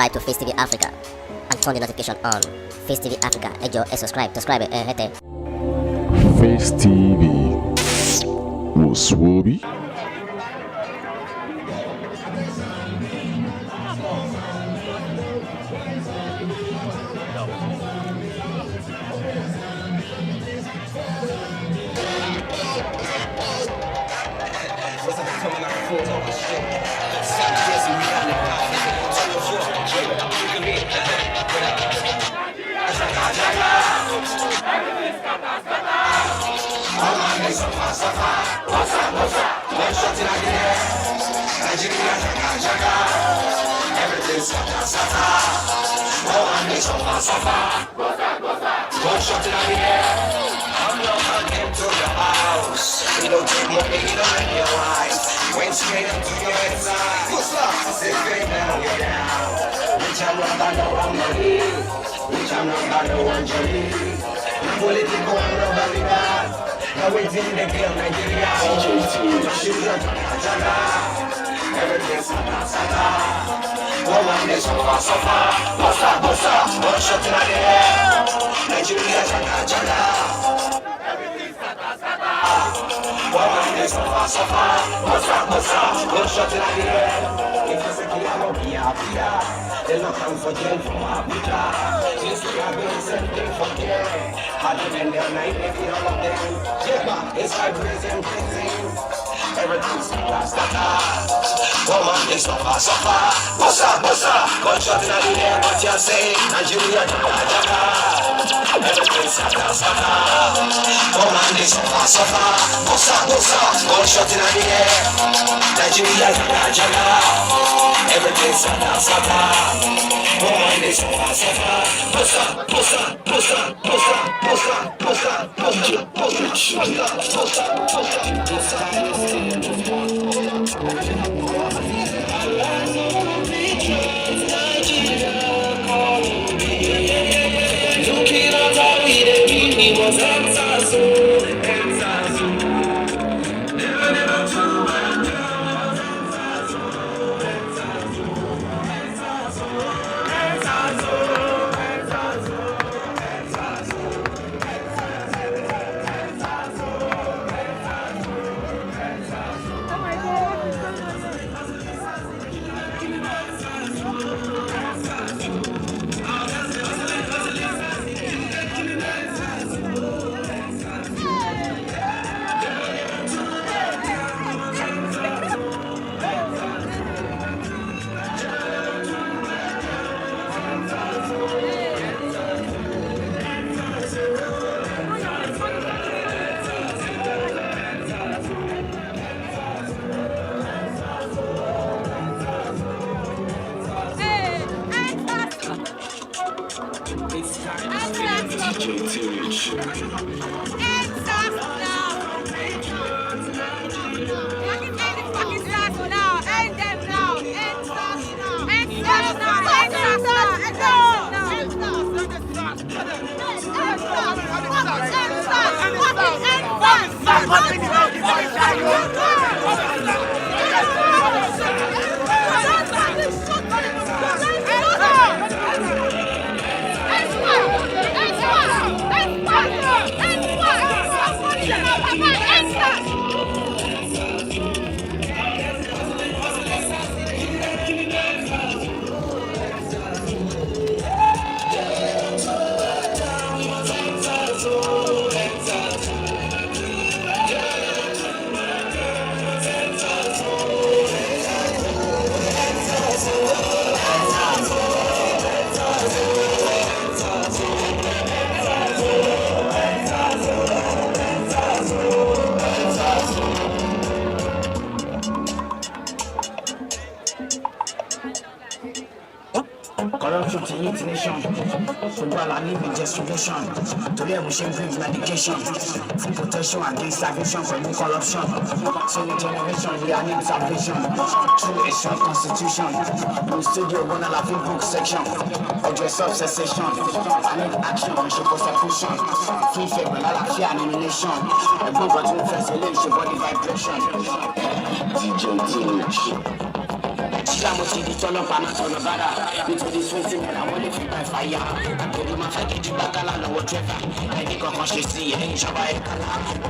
Subscribe to Face TV Africa and turn the notification on. Face TV Africa, ẹ jọ̀ọ́ ẹ subscribe, hete. Face TV was Swoby. Corruption to each nation. Football and living distribution. Today we should bring medication. For protection against starvation from corruption. So the generation we are need salvation. Through a strong constitution. We studio one of the book section. Address of secession. I need action on show prosecution. Free favor, not fear and elimination. A book got to first elation body vibration. DJ Teenage. Chila mo ti di tolo pana tolo bada. Me to this way to me I want to by fire. I go do my fight to bagala no whatever. I think I should see any shaba e kala.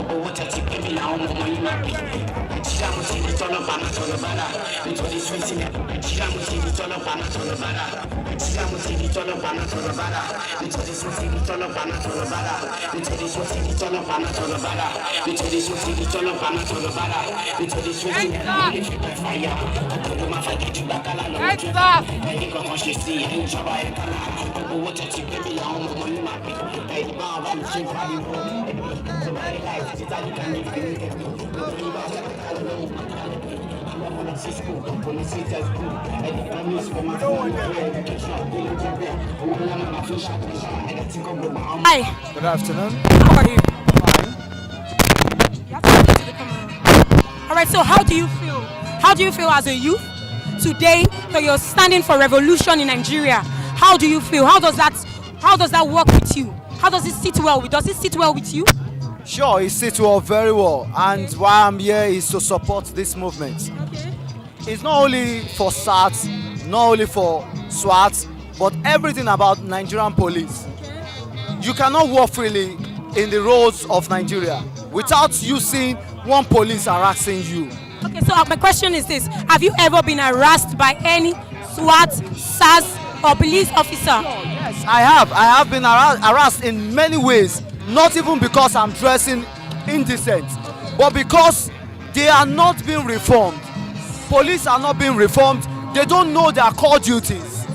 O what ti pe mi na o mo yi ma bi. Chila mo ti di tolo pana tolo bada. Me to this way to me. Chila mo ti di tolo pana tolo bada. Chila mo ti di tolo pana tolo bada. Me to this way to di tolo pana tolo bada. Me to this way to di tolo pana tolo bada. Me to this way to di tolo pana tolo bada. Me to this way to me by fire. I go do my fight to bagala no whatever. I think I should see any shaba e kala. O what ti pe mi na o mo yi ma bi. I think I want to see so my life is that you can live Hi. Good afternoon. How are you? Fine. You have to speak to the camera. All right. So, how do you feel? How do you feel as a youth today that you're standing for revolution in Nigeria? How do you feel? How does that work with you? How does it sit well with? Does it sit well with you? Sure, it sits well, very well. And why I'm here is to support this movement. Okay. It's not only for SAT, not only for SWAT, but everything about Nigerian police. You cannot walk freely in the roads of Nigeria without you seeing one police harassing you. Okay. So my question is this: have you ever been harassed by any SWAT, SAS, or police officer? Yes, I have. I have been harassed in many ways. Not even because I'm dressing indecent, but because they are not being reformed. Police are not being reformed. They don't know their core duties.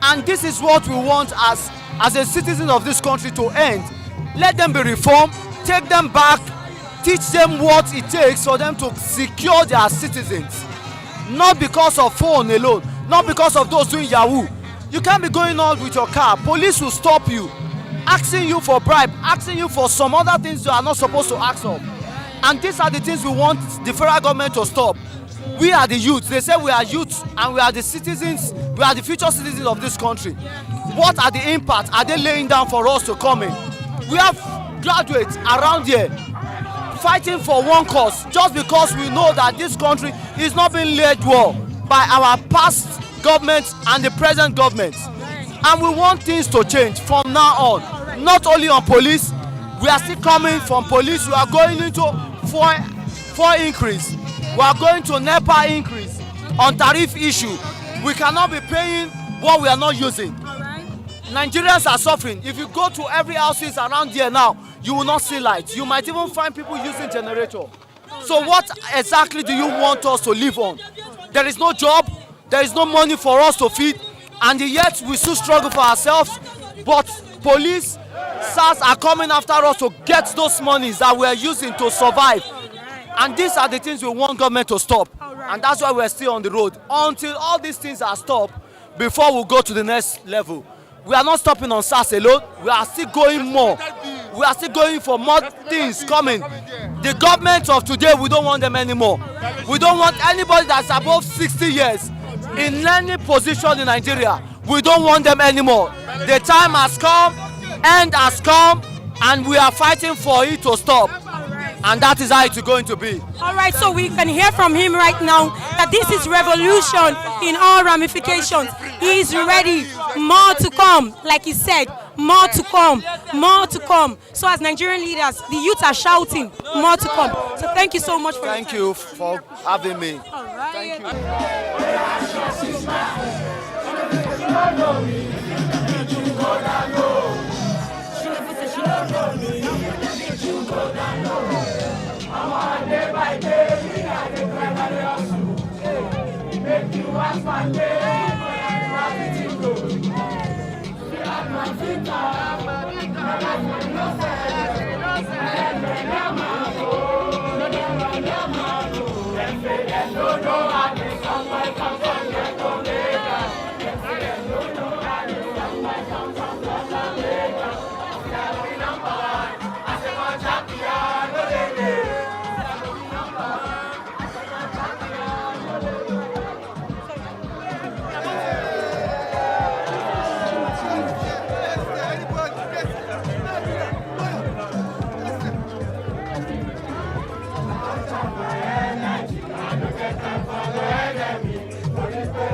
And this is what we want as a citizen of this country to end. Let them be reformed, take them back, teach them what it takes for them to secure their citizens. Not because of phone alone, not because of those doing Yahoo. You can't be going on with your car. Police will stop you, asking you for bribe, asking you for some other things you are not supposed to ask of. And these are the things we want the federal government to stop. We are the youth. They say we are youth and we are the citizens, we are the future citizens of this country. What are the impact are they laying down for us to come in? We have graduates around here fighting for one cause just because we know that this country is not being led well by our past governments and the present governments. And we want things to change from now on. Not only on police, we are still coming from police. We are going into four increase. We are going to NEPA increase on tariff issue. We cannot be paying what we are not using. Nigerians are suffering. If you go to every houses around here now, you will not see lights. You might even find people using generator. So what exactly do you want us to live on? There is no job, there is no money for us to feed, and yet we still struggle for ourselves. But police, SARS are coming after us to get those monies that we are using to survive. And these are the things we want government to stop. And that's why we're still on the road. Until all these things are stopped, before we go to the next level. We are not stopping on SARS alone. We are still going more. We are still going for more things coming. The government of today, we don't want them anymore. We don't want anybody that's above 60 years in any position in Nigeria. We don't want them anymore. The time has come, end has come, and we are fighting for it to stop. And that is how it's going to be. All right, so we can hear from him right now that this is revolution in all ramifications. He is ready. More to come, like he said. More to come. More to come. So as Nigerian leaders, the youth are shouting, more to come. So thank you so much for Thank you for having me. All right. Thank Enemy,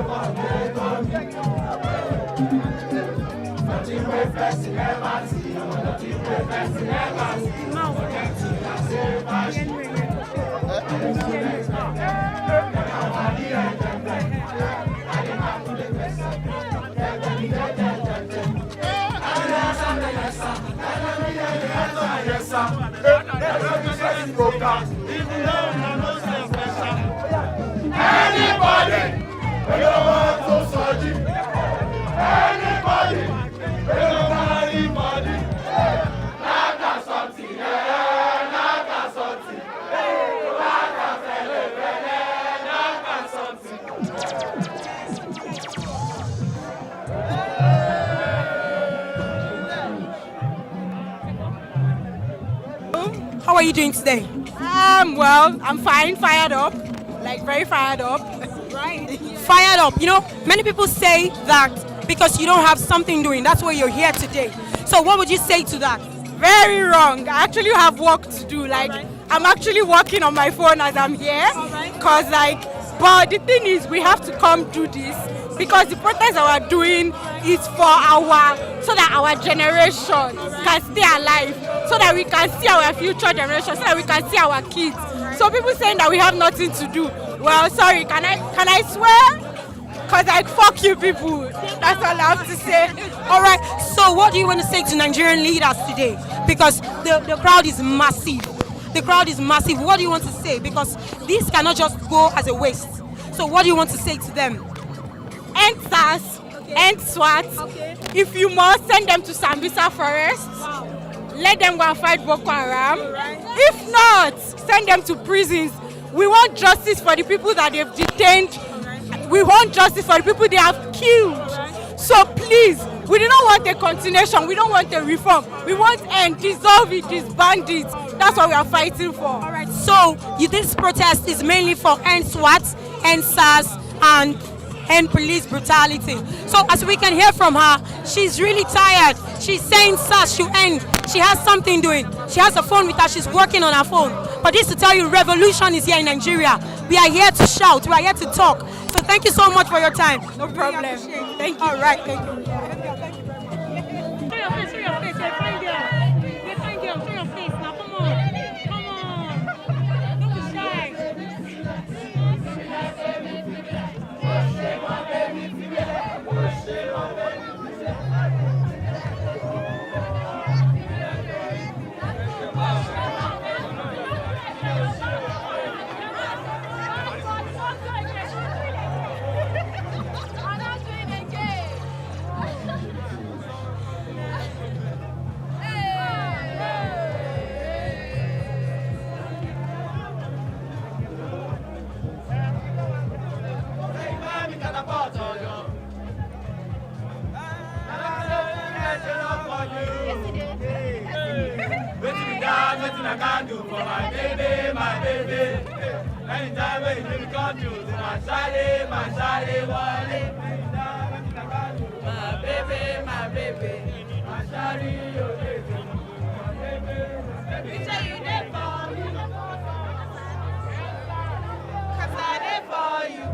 How are you doing today? Well, I'm fine, fired up, like very fired up. Right. Fired up. You know, many people say that because you don't have something doing, that's why you're here today. So what would you say to that? Very wrong. I actually have work to do. Like, I'm actually working on my phone as I'm here. Cause but the thing is, we have to come do this because the protest that we're doing is so that our generation can stay alive, so that we can see our future generation, so that we can see our kids. So people saying that we have nothing to do. Well, sorry, can I swear? Cause fuck you people. That's all I have to say. All right. So what do you want to say to Nigerian leaders today? Because the crowd is massive. The crowd is massive. What do you want to say? Because this cannot just go as a waste. So what do you want to say to them? End SARS, end SWAT. Okay. If you must, send them to Sambisa Forest. Wow. Let them go and fight Boko Haram. Right. If not, send them to prisons. We want justice for the people that they've detained. We want justice for the people they have killed. Right. So please, we do not want a continuation. We don't want a reform. We want end, dissolve it, disband it. That's what we are fighting for. All right. So this protest is mainly for end SWAT, end SARS, and end police brutality. So as we can hear from her, she's really tired. She's saying SARS should end. She has something doing. She has a phone with her. She's working on her phone. But this to tell you, revolution is here in Nigeria. We are here to shout. We are here to talk. So thank you so much for your time. No problem. Thank you. All right. Thank you. Show your face. You're a fine girl. You're a fine girl. Show your face now. Come on. Come on. Don't be shy. Nothing I can do for my baby, my baby. Anytime when you come to my shawty, wallet. Anytime I can do my baby, my shawty, your baby, my baby. We say you there for me, 'cause I there for you.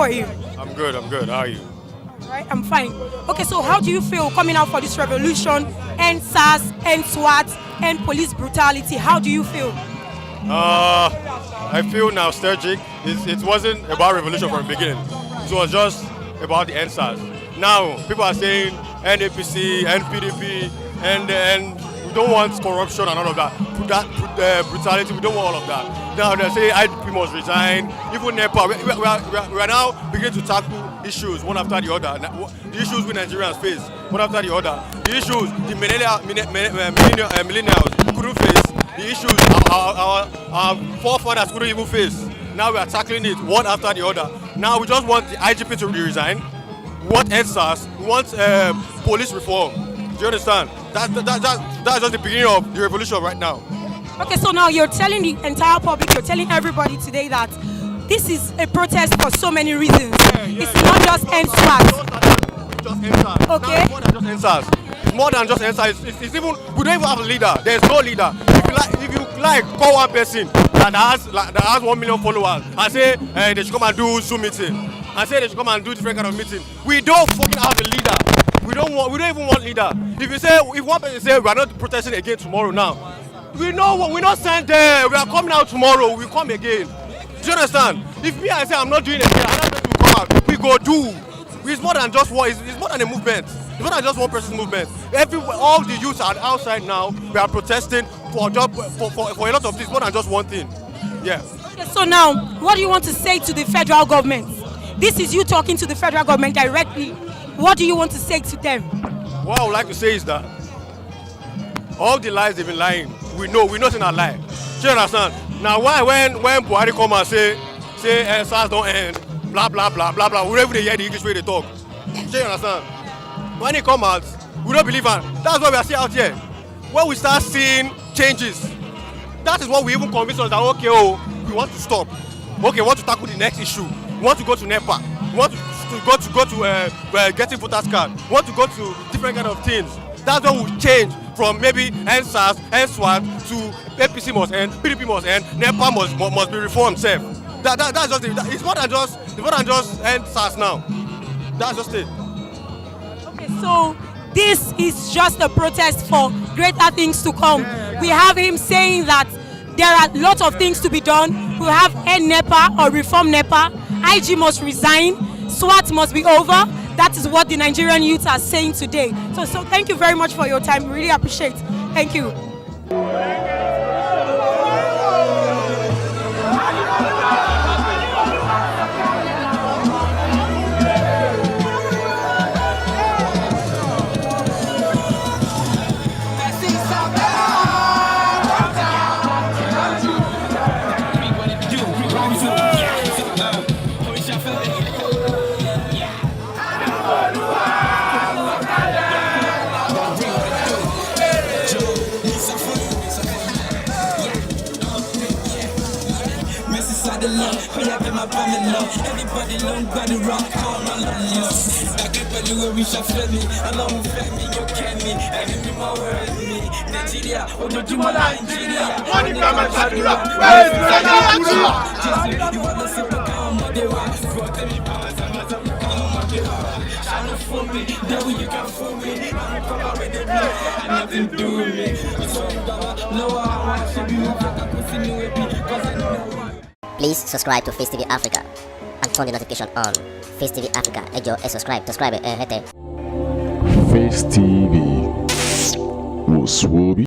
for you? I'm good. How are you? Right, I'm fine. Okay, so how do you feel coming out for this revolution? End SARS, end SWAT, end police brutality. How do you feel? I feel nostalgic. It wasn't about revolution from the beginning. It was just about the NSAS. Now people are saying NAPC, NPDP, and we don't want corruption and all of that. Brutality, we don't want all of that. Now they're saying IDP must resign. Even NEPA, we are now beginning to tackle issues one after the other. The issues we Nigerians face one after the other. The issues the millennials couldn't face. The issues our forefathers couldn't even face. Now we are tackling it one after the other. Now we just want the IGP to resign. We want NSAS. We want police reform. Do you understand? That's just the beginning of the revolution right now. Okay, so now you're telling the entire public, you're telling everybody today that this is a protest for so many reasons. It's not just NSAS. Just NSAS. Okay. It's more than just NSAS. It's more than just NSAS. It's even, we don't even have a leader. There's no leader. If you like, call one person that has 1 million followers and say they should come and do Zoom meeting, and say they should come and do different kind of meeting. We don't fucking have a leader. We don't even want leader. If one person say we are not protesting again tomorrow now, we're not sent there. We are coming out tomorrow. We come again. Do you understand? If me I say I'm not doing it again, another person will come out. We go do. It's more than just war. It's more than a movement. It's more than just one person's movement. All the youths are outside now. We are protesting for a lot of things. More than just one thing. Yeah. Okay, so now, what do you want to say to the federal government? This is you talking to the federal government directly. What do you want to say to them? What I would like to say is that all the lies they've been lying, we know it's not a lie. Do you understand? Now why when Buhari come and say SARS don't end, blah blah blah blah blah, wherever they hear the English way they talk. Do you understand? When he come out, we don't believe him. That's why we are still out here. When we start seeing changes, that is what we even convince us that okay, we want to stop. Okay, we want to tackle the next issue. We want to go to NEPA. We want to go to getting voters card. We want to go to different kind of things. That's when we change from maybe NSAS, NSWAT to APC must end, PDP must end, NEPA must be reformed. That's just it. It's more than just NSAS now. That's just it. Okay, so this is just a protest for greater things to come. We have him saying that there are lots of things to be done. We have end NEPA or reform NEPA. IG must resign. SWAT must be over. That is what the Nigerian youth are saying today. So thank you very much for your time. Really appreciate it. Thank you. Everybody long by the rock, all my love. I get by the way we shall feel me. Along with me, you can me. I give you my word with me. Nigeria, oh, do you want Nigeria? Money from Nigeria. Where is Nigeria? You want to see the calm of the rock. Brought me powers and matter of calm of the rock. Shine up for me, that way you can fool me. I'm come with the blood, and nothing to do with me. It's all about lower, I should be more like a pussy new AP, cause I know. Please subscribe to Face TV Africa and turn the notification on. Face TV Africa, subscribe, Face TV was Swoby.